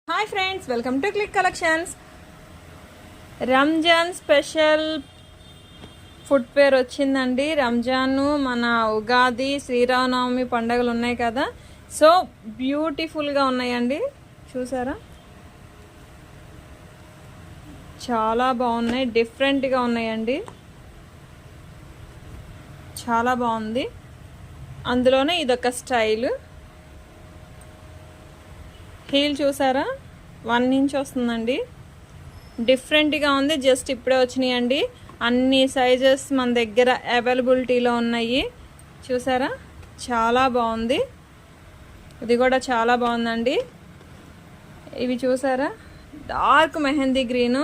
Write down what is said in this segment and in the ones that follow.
Hi friends, welcome to click collections. Ramzan special footwear వచ్చిందండి. రంజాన్, మన ఉగాది, శ్రీరామనవమి పండుగలు ఉన్నాయి కదా, సో బ్యూటిఫుల్గా ఉన్నాయండి. చూసారా, చాలా బాగున్నాయి, డిఫరెంట్గా ఉన్నాయండి. చాలా బాగుంది. అందులోనే ఇదొక స్టైల్. హీల్ చూసారా, 1 ఇంచ్ వస్తుందండి. డిఫరెంట్గా ఉంది. జస్ట్ ఇప్పుడే వచ్చినాయండి. అన్ని సైజెస్ మన దగ్గర అవైలబిలిటీలో ఉన్నాయి. చూసారా, చాలా బాగుంది. ఇది కూడా చాలా బాగుందండి. ఇవి చూసారా, dark mehndi green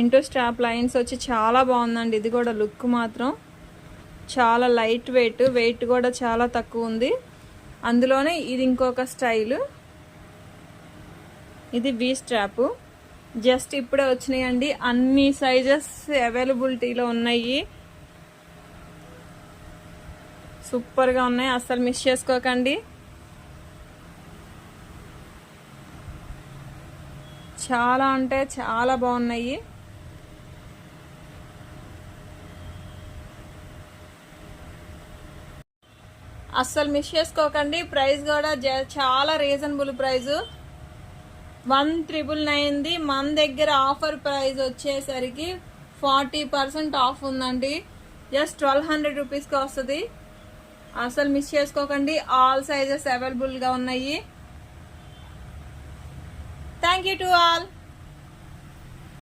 into strap lines వచ్చి చాలా బాగుందండి. ఇది కూడా లుక్ మాత్రం చాలా లైట్ వెయిట్ కూడా చాలా తక్కువ ఉంది. అందులోనే ఇది ఇంకొక స్టైలు. ఇది వీ స్ట్రాప్. జస్ట్ ఇప్పుడే వచ్చినాయండి. అన్ని సైజెస్ అవైలబిలిటీలో ఉన్నాయి. సూపర్గా ఉన్నాయి, అస్సలు మిస్ చేసుకోకండి. చాలా అంటే చాలా బాగున్నాయి. అస్సలు మిస్ చేసుకోకండి. ప్రైస్ కూడా చాలా రీజనబుల్ ప్రైస్. 1999 మన దగ్గర ఆఫర్ ప్రైస్ వచ్చేసరికి 40% ఆఫ్ ఉందండి. జస్ట్ 1200 రూపీస్కి వస్తుంది. అసలు మిస్ చేసుకోకండి. ఆల్ సైజెస్ అవైలబుల్గా ఉన్నాయి. Thank you to all.